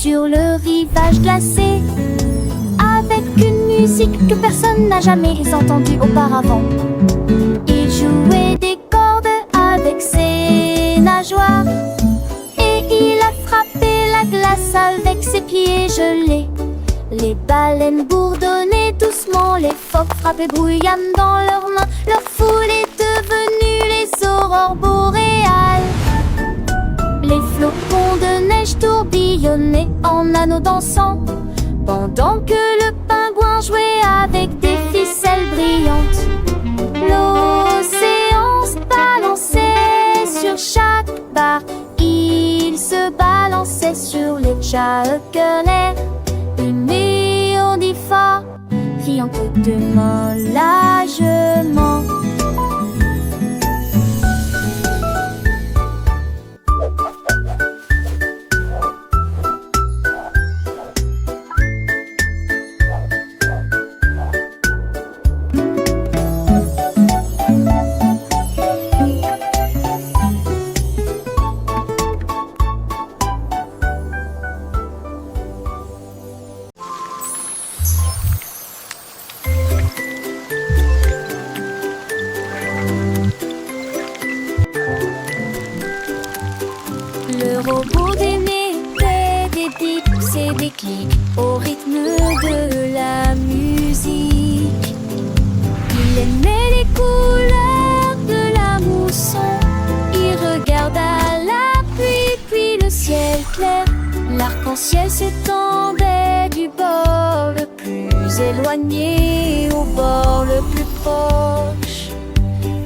sur le rivage glacé, avec une musique que personne n'a jamais entendue auparavant. Il jouait des cordes avec ses nageoires, et il a frappé la glace avec ses pieds gelés. Les baleines bourdonnaient doucement, les phoques frappaient bruyamment dans leurs mains. Leur foule est devenue les aurores boréales. Les flocons de neige tourbillonnaient en anneaux dansants, pendant que le pingouin jouait avec des ficelles brillantes. L'océan se balançait sur chaque barre, il se balançait sur les chalets. Mais on dit fort, riant tout de lâchement. Le robot d'aîné fait des bips et des clics au rythme de la musique. Il aimait les couleurs de la mousson. Il regarda la pluie puis le ciel clair. L'arc-en-ciel s'étendait du bord le plus éloigné au bord le plus proche.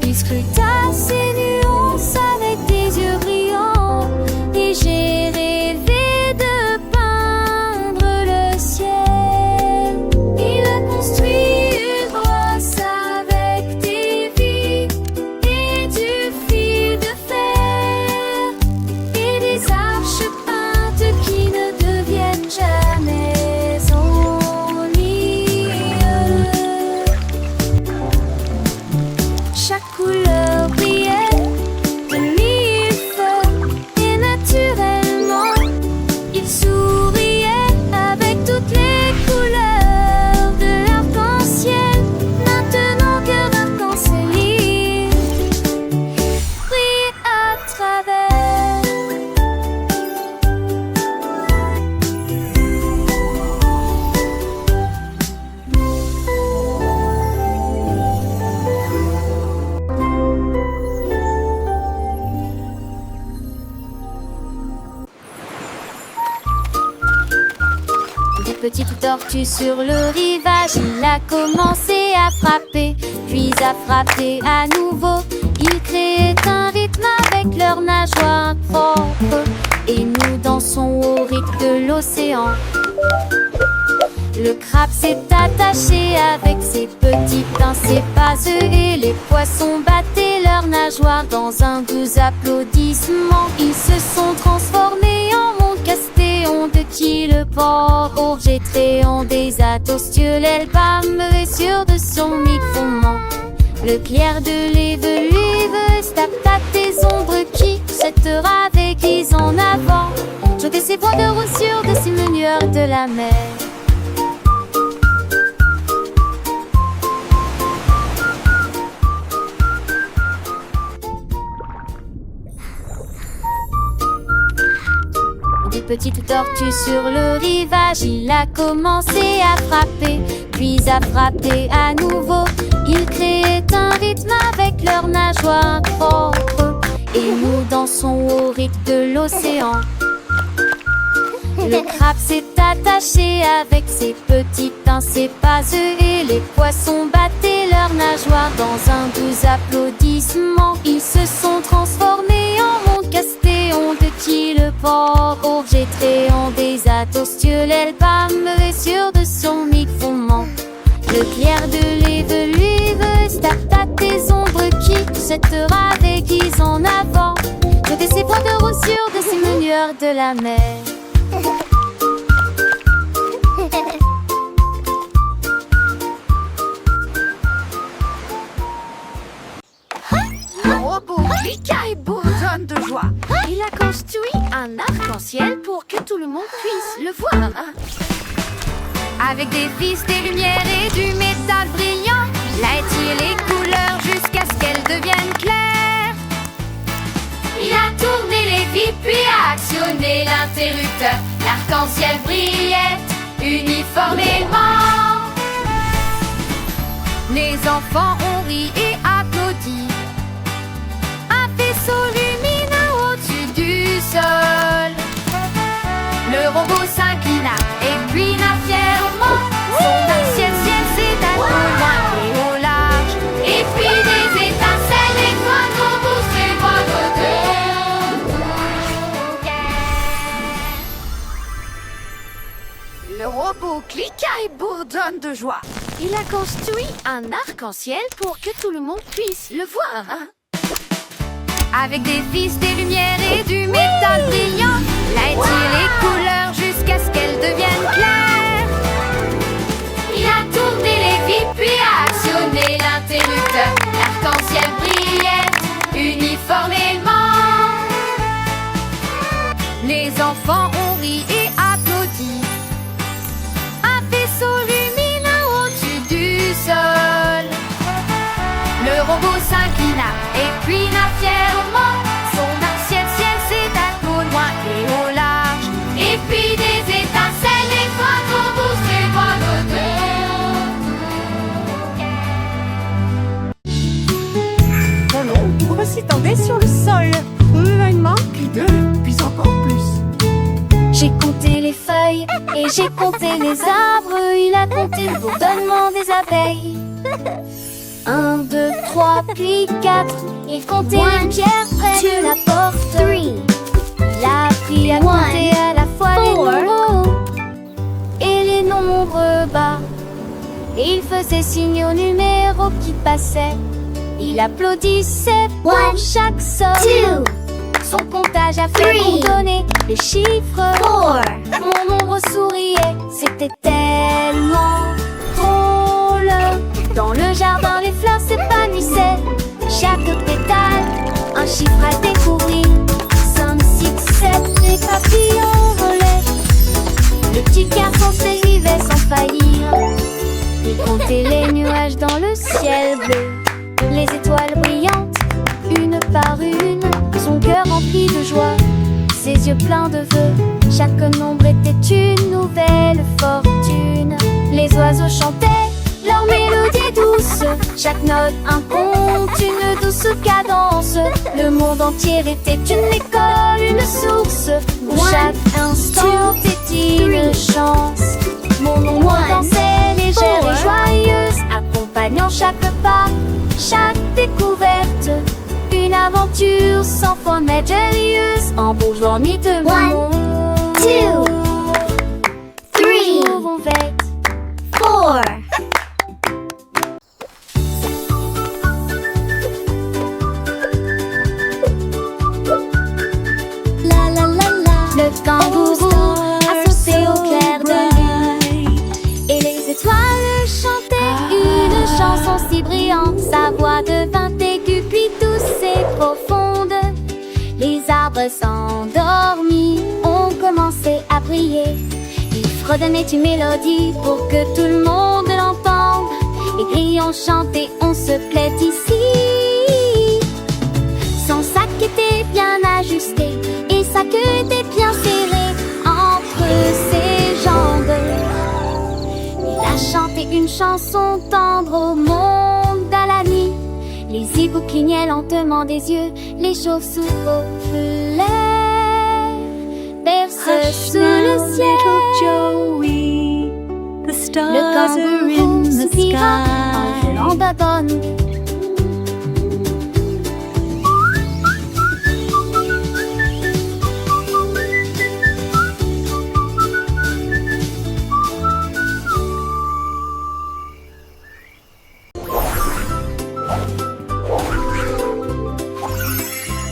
Il scruta ces nuances avec des yeux brillants. Et j'ai rêvé de peindre le ciel. Il a construit une brosse avec des vis et du fil de fer et des arches peintes qui ne deviennent jamais ennuyeuses. Chaque couleur brillait de mille feux et naturellement il souriait avec toutes les couleurs de l'arc-en-ciel. Maintenant que l'arc-en-ciel brille à travers. Des petites tortues sur le rivage, il a commencé à frapper, puis à frapper à nouveau. Il créait un rythme avec leurs nageoires propres, et nous dansons au rythme de l'océan. Le crabe s'est attaché avec ses petits pincers vaseux, et les poissons battaient leurs nageoires dans un doux applaudissement. Ils se sont transformés en monde castéon de qui le port jetréant des atostiolèles bâmerait sur de son micro-ment. Le clair de l'éveluve tape tes ombres qui se te ravéquisent en avant. Jeter ses points de roussure de ces menueurs de la mer. Des petites tortues sur le rivage, il a commencé à frapper, puis à frapper à nouveau. Il créait un rythme avec leurs nageoires propres, et nous dansons au rythme de l'océan. Le crabe s'est attaché avec ses petits pincers vaseux, et les poissons battaient leurs nageoires dans un doux applaudissement. Ils se sont transformés en monde castéon de qui le port jetréant des atostiolèles bâmerait sur de son micro-ment. Le clair de l'éveluve tape tes ombres qui se te ravéquisent en avant. Jeter ses points de roussure de ces menueurs de la mer. robot cliqua et bourdonne de joie. Il a construit un arc-en-ciel pour que tout le monde puisse le voir. Avec des vis, des lumières et du métal brillant, il a étiré les couleurs jusqu'à ce qu'elles deviennent claires. Il a tourné les vis puis a actionné l'interrupteur. L'arc-en-ciel brillait uniformément. Les enfants ont ri et applaudi. Un vaisseau lumineux au-dessus du sol. Le robot s'inclina et cuina fièrement. Son arc-en-ciel s'étale au loin et au large. Et puis des étincelles, des points bousses et votre de... Le robot cliqua et bourdonne de joie. Il a construit un arc-en-ciel pour que tout le monde puisse le voir. Avec des vis, des lumières et du métal brillant, il a étiré les couleurs jusqu'à ce qu'elles deviennent claires. Il a tourné les vis puis a actionné l'interrupteur. L'arc-en-ciel brillait uniformément. Les enfants ont ri et applaudi. Un vaisseau lumineux au-dessus du sol. Le robot s'inclina et cuina fièrement. Son arc-en-ciel s'étale au loin et au large. Et puis des étincelles, des points bousses et Mon ombre s'étendait sur le sol. Il manque deux, puis encore plus. J'ai compté les feuilles et j'ai compté les arbres. Il a compté le bourdonnement des abeilles. 1, 2, 3, puis 4. Il comptait les pierres près de la porte. Il a appris à compter à la fois les nombres hauts et les nombres bas. Et il faisait signe aux numéros qui passaient. Il applaudissait pour chaque somme. Son comptage a fait bourdonner les chiffres. Mon ombre souriait, c'était tellement drôle. Dans le jardin, les fleurs s'épanouissaient. Chaque pétale, un chiffre à découvrir. 5, 6, 7, les papillons volaient. Le petit garçon s'écrivait sans faillir. Il comptait les nuages dans le ciel bleu. Les étoiles brillantes, une par une. Son cœur rempli de joie, ses yeux pleins de vœux. Chaque nombre était une nouvelle fortune. Les oiseaux chantaient leur mélodie douce. Chaque note un conte, une douce cadence. Le monde entier était une école, une source où chaque instant était une chance. Mon ombre dansait légère et joyeuse, accompagnant chaque pas, chaque découverte. Une aventure sans fin mystérieuse, en bourgeois de mon 1, 2, 3, 4. La la la la. Le tambour a sauté au clair de lune et les étoiles chantaient une chanson si brillante. Sa voix devint aiguë puis douce et profonde. Les arbres s'endormis ont commencé à briller. Ils fredonnaient une mélodie pour que tout le monde l'entende. Les grillons chantaient, on se plaît ici. Son sac était bien ajusté et sa queue était bien serrée entre ses jambes. Il a chanté une chanson tendre au monde à la nuit. Les hiboux clignaient lentement des yeux, les chauves-souris bercent sous le ciel. Joey, the stars Le are in kangourou the soupira en sky. volant babonne.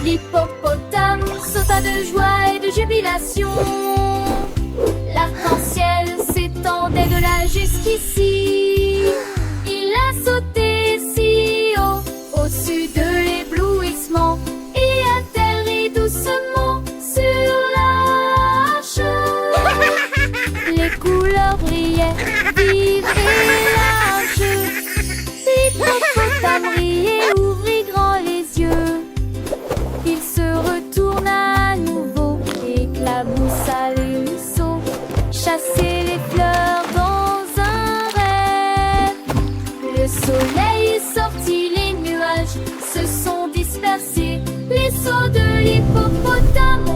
L'hippopotame sauta de joie et de jubilation. L'arc-en-ciel s'étendait de là jusqu'ici. Il a sauté si haut, au-dessus de l'éblouissement. berceau de l'hippopotame.